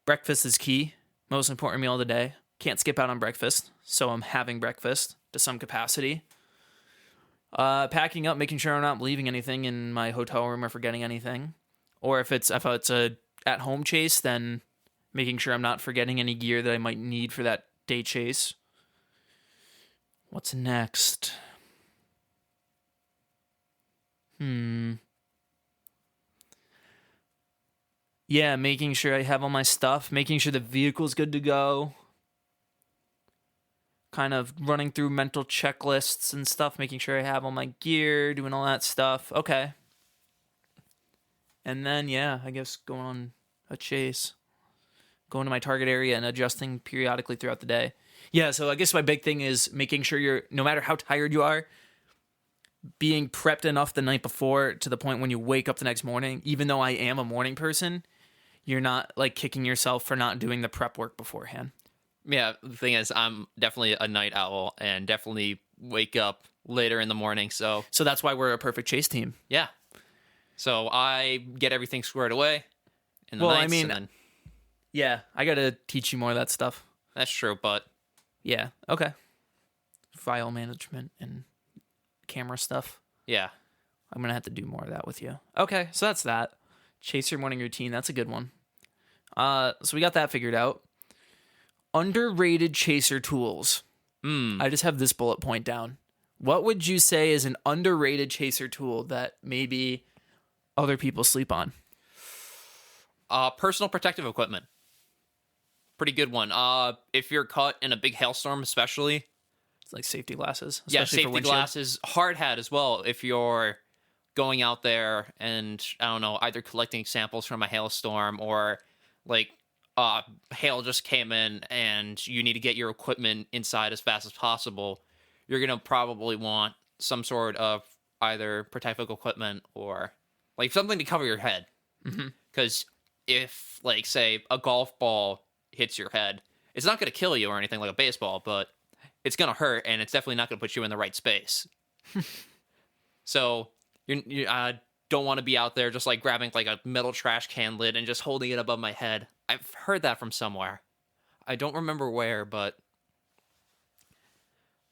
Speaker 1: Breakfast is key. Most important meal of the day. Can't skip out on breakfast, so I'm having breakfast to some capacity. Packing up, making sure I'm not leaving anything in my hotel room or forgetting anything. Or if it's a at-home chase, then making sure I'm not forgetting any gear that I might need for that day chase. What's next? Yeah, making sure I have all my stuff, making sure the vehicle's good to go. Kind of running through mental checklists and stuff, making sure I have all my gear, doing all that stuff. Okay. And then, yeah, I guess going on a chase, going to my target area and adjusting periodically throughout the day. Yeah, so I guess my big thing is making sure you're, no matter how tired you are, being prepped enough the night before to the point when you wake up the next morning, even though I am a morning person, you're not like kicking yourself for not doing the prep work beforehand.
Speaker 2: Yeah, the thing is, I'm definitely a night owl and definitely wake up later in the morning. So
Speaker 1: that's why we're a perfect chase team.
Speaker 2: yeah. So I get everything squared away in the
Speaker 1: Well,
Speaker 2: nights.
Speaker 1: I mean,
Speaker 2: and then,
Speaker 1: yeah, I got to teach you more of that stuff.
Speaker 2: that's true, but
Speaker 1: Yeah, okay. File management and camera stuff.
Speaker 2: yeah.
Speaker 1: I'm going to have to do more of that with you. Okay, so that's that. Chase your morning routine, that's a good one. So we got that figured out. Underrated chaser tools. I just have this bullet point down. What would you say is an underrated chaser tool that maybe other people sleep on?
Speaker 2: Personal protective equipment. Pretty good one. If you're caught in a big hailstorm, especially.
Speaker 1: It's like safety glasses.
Speaker 2: Yeah,
Speaker 1: Especially for
Speaker 2: safety
Speaker 1: windshield.
Speaker 2: glasses. Hard hat as well. If you're going out there and, I don't know, either collecting samples from a hailstorm or like hail just came in and you need to get your equipment inside as fast as possible, you're going to probably want some sort of either protective equipment or like something to cover your head. Because if, like, say, a golf ball hits your head, it's not going to kill you or anything like a baseball, but it's going to hurt, and it's definitely not going to put you in the right space. So you don't want to be out there just like grabbing like a metal trash can lid and just holding it above my head. I've heard that from somewhere. I don't remember where, but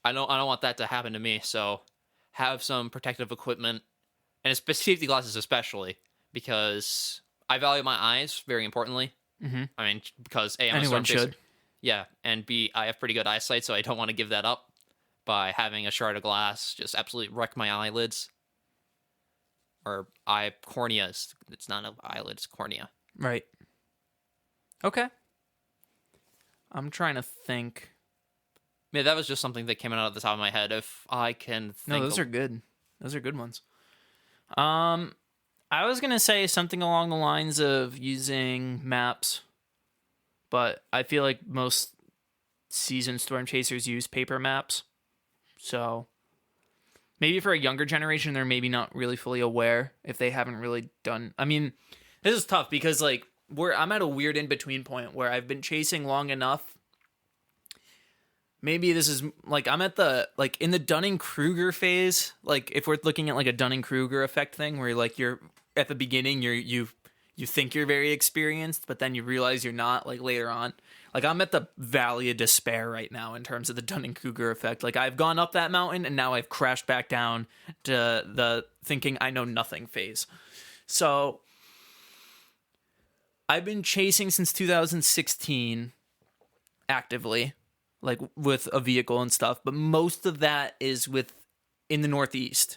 Speaker 2: I don't want that to happen to me. So have some protective equipment, and it's safety glasses especially, because I value my eyes very importantly. I mean, because A, I'm a storm
Speaker 1: Anyone
Speaker 2: chaser.
Speaker 1: should.
Speaker 2: Yeah, and B, I have pretty good eyesight, so I don't want to give that up by having a shard of glass just absolutely wreck my eyelids. Or eye corneas. It's not an eyelid, it's cornea.
Speaker 1: Right. Okay. I'm trying to think.
Speaker 2: Yeah, that was just something that came out of the top of my head. If I can think
Speaker 1: No, those are good. Those are good ones. I was gonna say something along the lines of using maps, but I feel like most seasoned storm chasers use paper maps. So maybe for a younger generation, they're maybe not really fully aware if they haven't really done. I mean, this is tough because like I'm at a weird in between point where I've been chasing long enough. Maybe this is like I'm at the like in the Dunning-Kruger phase. Like if we're looking at like a Dunning-Kruger effect thing, where like you're at the beginning, you think you're very experienced, but then you realize you're not. Like later on, like I'm at the valley of despair right now in terms of the Dunning-Kruger effect. Like I've gone up that mountain and now I've crashed back down to the thinking I know nothing phase. So I've been chasing since 2016 actively, like with a vehicle and stuff, but most of that is in the Northeast.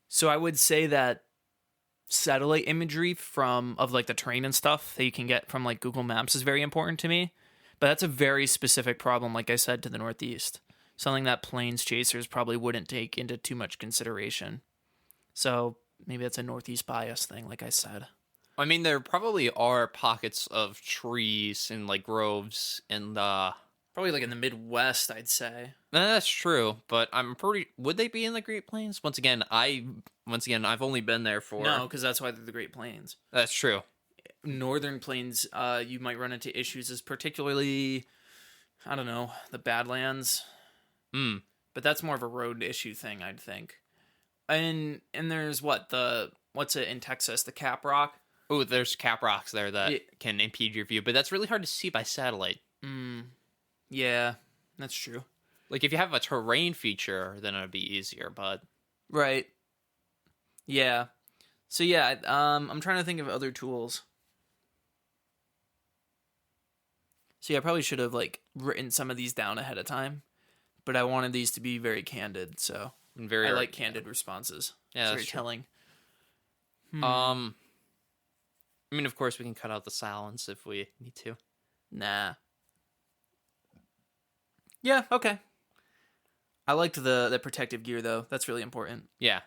Speaker 1: So I would say that satellite imagery of like the terrain and stuff that you can get from like Google Maps is very important to me, but that's a very specific problem, like I said, to the Northeast. Something that plains chasers probably wouldn't take into too much consideration. So maybe that's a Northeast bias thing, like I said.
Speaker 2: I mean, there probably are pockets of trees and like groves and
Speaker 1: Probably like in the Midwest, I'd say.
Speaker 2: that's true, but would they be in the Great Plains? Once again, I've only been there for
Speaker 1: No, because that's why they're the Great Plains.
Speaker 2: That's true.
Speaker 1: Northern Plains, you might run into issues as particularly, I don't know, the Badlands. But that's more of a road issue thing, I'd think. And there's what's it in Texas, the Cap Rock?
Speaker 2: Oh, there's cap rocks there that can impede your view, but that's really hard to see by satellite.
Speaker 1: Yeah, that's true.
Speaker 2: Like if you have a terrain feature, then it'd be easier, but
Speaker 1: Right. Yeah. So yeah, I'm trying to think of other tools. See, I probably should have like written some of these down ahead of time, but I wanted these to be very candid, so I like candid responses.
Speaker 2: Yeah,
Speaker 1: it's
Speaker 2: that's
Speaker 1: very telling.
Speaker 2: I mean, of course, we can cut out the silence if we need to.
Speaker 1: Nah. Yeah, okay. I liked the protective gear, though. That's really important.
Speaker 2: Yeah.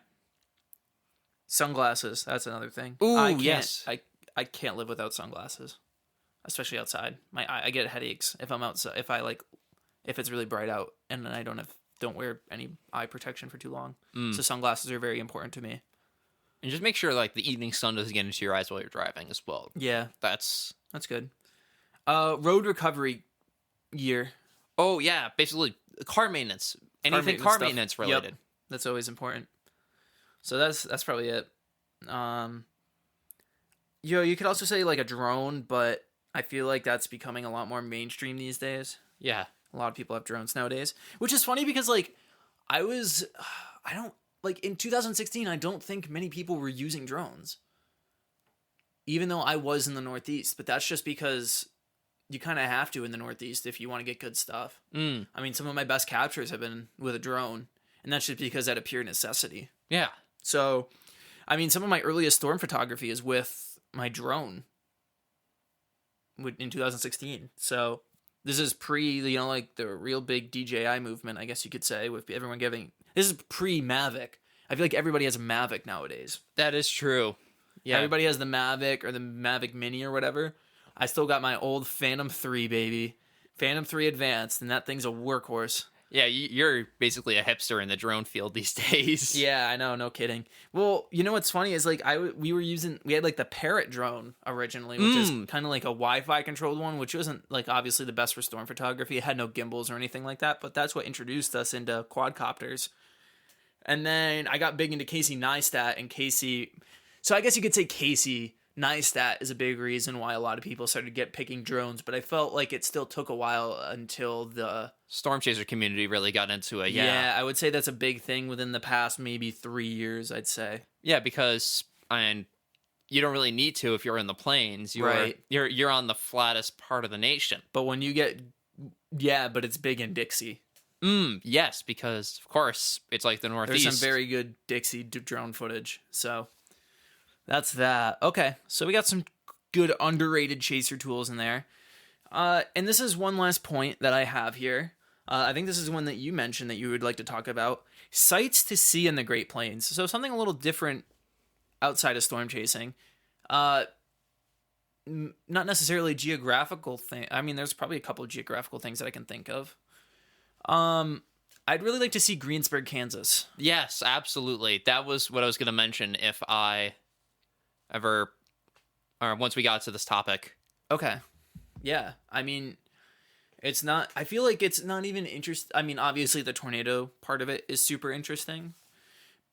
Speaker 1: Sunglasses, that's another thing.
Speaker 2: Ooh,
Speaker 1: yes. I can't live without sunglasses, especially outside. I get headaches if I'm outside, if it's really bright out and I don't wear any eye protection for too long. So sunglasses are very important to me.
Speaker 2: And just make sure like the evening sun doesn't get into your eyes while you're driving as well.
Speaker 1: Yeah,
Speaker 2: That's
Speaker 1: good. Road recovery gear.
Speaker 2: Oh yeah, basically car maintenance. Anything car maintenance related.
Speaker 1: Yep. That's always important. So that's probably it. You could also say like a drone, but I feel like that's becoming a lot more mainstream these days.
Speaker 2: Yeah.
Speaker 1: A lot of people have drones nowadays, which is funny because like I don't like in 2016, I don't think many people were using drones. Even though I was in the Northeast, but that's just because you kind of have to in the Northeast if you want to get good stuff. I mean, some of my best captures have been with a drone, and that's just because out of pure necessity.
Speaker 2: Yeah.
Speaker 1: So, I mean, some of my earliest storm photography is with my drone in 2016. So, this is like the real big DJI movement, I guess you could say, with everyone this is pre-Mavic. I feel like everybody has a Mavic nowadays.
Speaker 2: That is true. Yeah.
Speaker 1: Everybody has the Mavic or the Mavic Mini or whatever. I still got my old Phantom 3, baby. Phantom 3 Advanced, and that thing's a workhorse.
Speaker 2: Yeah, you're basically a hipster in the drone field these days.
Speaker 1: Yeah, I know, no kidding. Well, you know what's funny is like we had like the Parrot drone originally, which is kind of like a Wi-Fi controlled one, which wasn't like obviously the best for storm photography. It had no gimbals or anything like that, but that's what introduced us into quadcopters. And then I got big into Casey Neistat and Casey. So I guess you could say Casey Neistat is a big reason why a lot of people started picking drones, but I felt like it still took a while until the
Speaker 2: Storm Chaser community really got into it.
Speaker 1: Yeah, I would say that's a big thing within the past maybe 3 years, I'd say.
Speaker 2: Yeah, because you don't really need to if you're in the plains. You're on the flattest part of the nation.
Speaker 1: But when you but it's big in Dixie.
Speaker 2: Yes, because of course it's like the Northeast.
Speaker 1: There's some very good Dixie drone footage. So that's that. Okay, so we got some good underrated chaser tools in there. And this is one last point that I have here. I think this is one that you mentioned that you would like to talk about. Sights to see in the Great Plains. So something a little different outside of storm chasing. Not necessarily geographical thing. I mean, there's probably a couple of geographical things that I can think of. I'd really like to see Greensburg, Kansas.
Speaker 2: Yes, absolutely. That was what I was going to mention if I ever, or once we got to this topic.
Speaker 1: Okay. Yeah. I mean, I feel like it's not even interesting. I mean, obviously the tornado part of it is super interesting,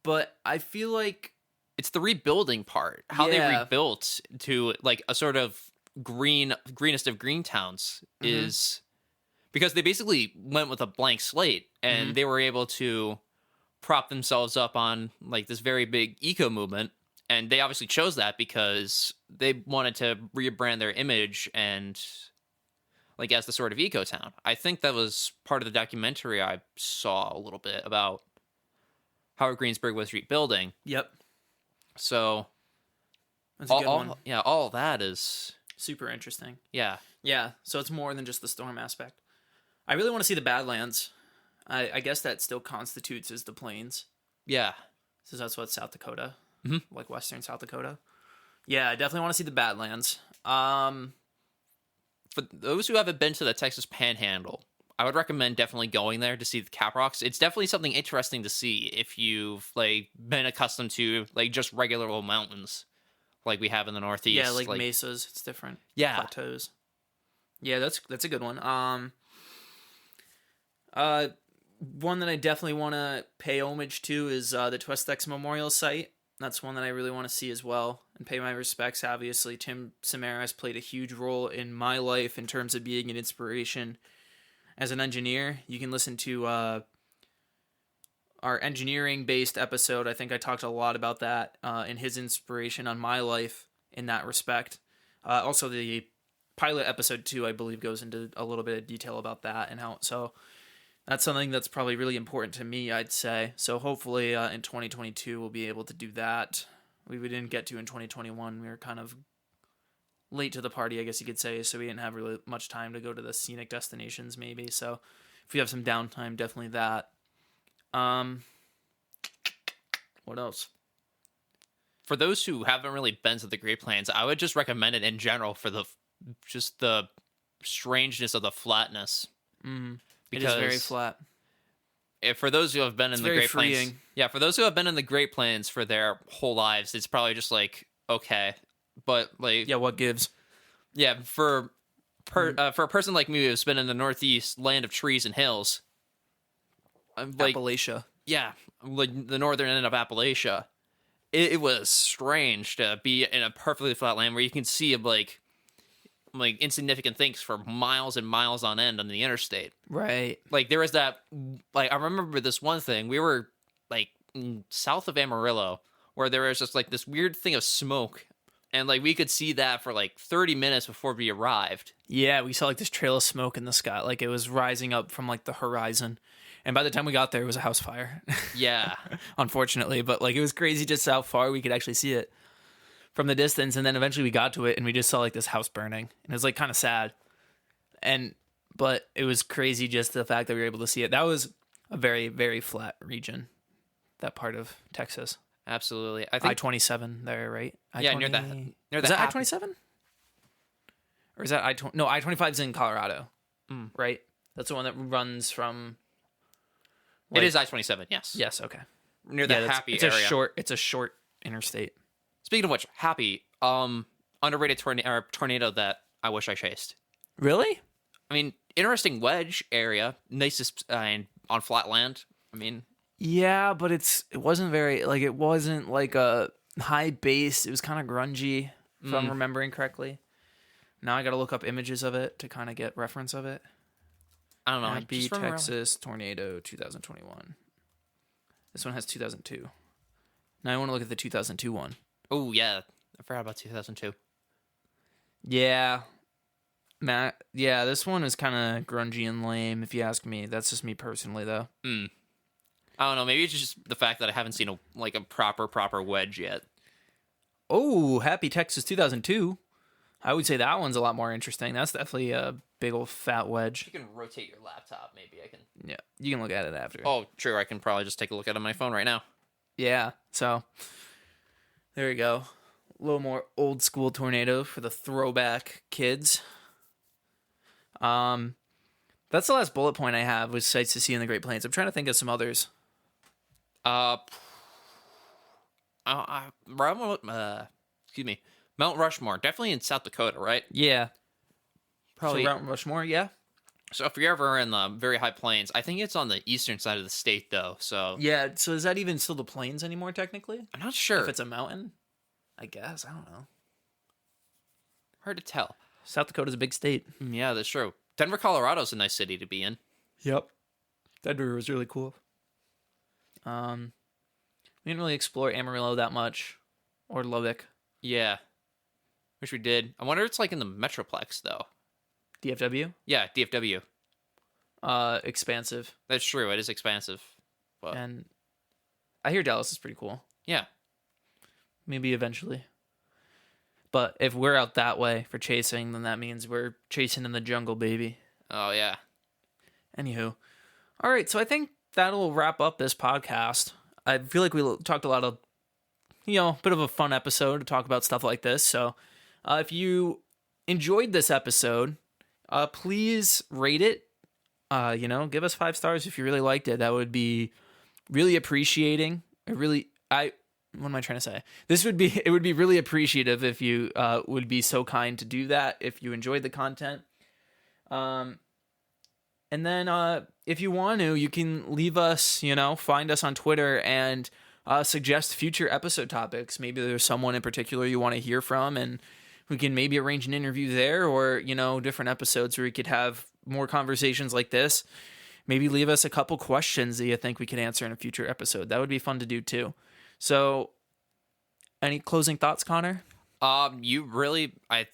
Speaker 1: but I feel like
Speaker 2: it's the rebuilding part, how they rebuilt to like a sort of greenest of green towns is because they basically went with a blank slate and they were able to prop themselves up on like this very big eco movement. And they obviously chose that because they wanted to rebrand their image and like as the sort of eco town. I think that was part of the documentary I saw a little bit about how Greensburg was rebuilding.
Speaker 1: Yep.
Speaker 2: So
Speaker 1: that's a good one.
Speaker 2: Yeah, all that is
Speaker 1: super interesting.
Speaker 2: Yeah.
Speaker 1: Yeah. So it's more than just the storm aspect. I really want to see the Badlands. I guess that still constitutes as the plains.
Speaker 2: Yeah.
Speaker 1: So that's what South Dakota, like western South Dakota. Yeah, I definitely want to see the Badlands.
Speaker 2: For those who haven't been to the Texas Panhandle, I would recommend definitely going there to see the Cap Rocks. It's definitely something interesting to see if you've like been accustomed to like just regular old mountains like we have in the Northeast.
Speaker 1: Yeah, like mesas. It's different.
Speaker 2: Yeah.
Speaker 1: Plateaus. Yeah, that's a good one. One that I definitely want to pay homage to is the Twestex Memorial Site. That's one that I really want to see as well and pay my respects. Obviously, Tim Samaras played a huge role in my life in terms of being an inspiration as an engineer. You can listen to our engineering-based episode. I think I talked a lot about that and his inspiration on my life in that respect. Also, the pilot episode 2, I believe, goes into a little bit of detail about that and how. So that's something that's probably really important to me, I'd say. So hopefully in 2022 we'll be able to do that. We didn't get to in 2021. We were kind of late to the party, I guess you could say, so we didn't have really much time to go to the scenic destinations maybe. So if we have some downtime, definitely that. What else?
Speaker 2: For those who haven't really been to the Great Plains, I would just recommend it in general for the strangeness of the flatness.
Speaker 1: It is very flat.
Speaker 2: For those who have been in the Great Plains,
Speaker 1: freeing.
Speaker 2: for those who have been in the Great Plains for their whole lives, it's probably just like, okay, but like,
Speaker 1: Yeah, what gives?
Speaker 2: yeah, for a person like me who's been in the Northeast, land of trees and hills, like
Speaker 1: Appalachia.
Speaker 2: yeah, like the northern end of Appalachia, it was strange to be in a perfectly flat land where you can see like insignificant things for miles and miles on end on the interstate.
Speaker 1: Right.
Speaker 2: Like there was that, like I remember this one thing. We were like south of Amarillo where there was just like this weird thing of smoke, and like we could see that for like 30 minutes before we arrived.
Speaker 1: Yeah, we saw like this trail of smoke in the sky, like it was rising up from like the horizon. And by the time we got there, it was a house fire.
Speaker 2: Yeah.
Speaker 1: Unfortunately, but like it was crazy just how far we could actually see it from the distance. And then eventually we got to it and we just saw like this house burning, and it was like kind of sad. But it was crazy just the fact that we were able to see it. That was a very, very flat region, that part of Texas.
Speaker 2: Absolutely. I think
Speaker 1: I-27 there, right?
Speaker 2: Yeah,
Speaker 1: I-20...
Speaker 2: near
Speaker 1: Is
Speaker 2: the
Speaker 1: that I-27? Or is that I-20? No, I-25 is in Colorado, right? That's the one that runs from...
Speaker 2: It is I-27, yes.
Speaker 1: Yes, okay.
Speaker 2: Near the Happy
Speaker 1: it's
Speaker 2: area.
Speaker 1: It's a short interstate.
Speaker 2: Speaking of which, Happy, underrated tornado that I wish I chased.
Speaker 1: Really?
Speaker 2: I mean, interesting wedge area, nicest on flat land. I mean,
Speaker 1: yeah, but it wasn't like a high base. It was kind of grungy, if I'm remembering correctly. Now I got to look up images of it to kind of get reference of it.
Speaker 2: I don't know.
Speaker 1: Happy Texas tornado 2021. This one has 2002. Now I want to look at the 2002 one.
Speaker 2: Oh yeah, I forgot about 2002.
Speaker 1: Yeah. Yeah, this one is kind of grungy and lame, if you ask me. That's just me personally, though.
Speaker 2: I don't know. Maybe it's just the fact that I haven't seen a proper wedge yet.
Speaker 1: Oh, Happy Texas 2002. I would say that one's a lot more interesting. That's definitely a big old fat wedge.
Speaker 2: You can rotate your laptop. Maybe I can.
Speaker 1: Yeah, you can look at it after.
Speaker 2: Oh, true. I can probably just take a look at it on my phone right now.
Speaker 1: Yeah, so there you go. A little more old school tornado for the throwback kids. That's the last bullet point I have, was sights to see in the Great Plains. I'm trying to think of some others.
Speaker 2: Excuse me. Mount Rushmore, definitely in South Dakota, right?
Speaker 1: Yeah.
Speaker 2: Probably.
Speaker 1: So Mount Rushmore, yeah.
Speaker 2: So if you're ever in the very high plains, I think it's on the eastern side of the state, though. So
Speaker 1: Yeah, so is that even still the plains anymore, technically?
Speaker 2: I'm not sure.
Speaker 1: If it's a mountain? I guess, I don't know.
Speaker 2: Hard to tell.
Speaker 1: South Dakota's a big state.
Speaker 2: Yeah, that's true. Denver, Colorado's a nice city to be in.
Speaker 1: Yep. Denver was really cool. We didn't really explore Amarillo that much, or Lubbock.
Speaker 2: Yeah. Wish we did. I wonder if it's like in the Metroplex, though.
Speaker 1: DFW?
Speaker 2: Yeah, DFW.
Speaker 1: Expansive.
Speaker 2: That's true. It is expansive. But
Speaker 1: And I hear Dallas is pretty cool.
Speaker 2: yeah.
Speaker 1: Maybe eventually. But if we're out that way for chasing, then that means we're chasing in the jungle, baby.
Speaker 2: Oh, yeah.
Speaker 1: Anywho. All right, so I think that'll wrap up this podcast. I feel like we talked a lot of, bit of a fun episode to talk about stuff like this. So if you enjoyed this episode, please rate it. Give us 5 stars if you really liked it. That would be really appreciating. What am I trying to say? It would be really appreciative if you would be so kind to do that if you enjoyed the content. And then if you want to, you can leave us, find us on Twitter and suggest future episode topics. Maybe there's someone in particular you want to hear from, and we can maybe arrange an interview there, or, different episodes where we could have more conversations like this. Maybe leave us a couple questions that you think we could answer in a future episode. That would be fun to do too. So, any closing thoughts, Connor?
Speaker 2: I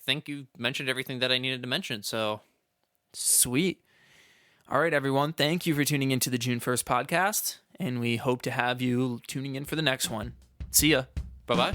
Speaker 2: think you mentioned everything that I needed to mention, so.
Speaker 1: Sweet. All right, everyone. Thank you for tuning into the June 1st podcast, and we hope to have you tuning in for the next one. See ya.
Speaker 2: Bye-bye.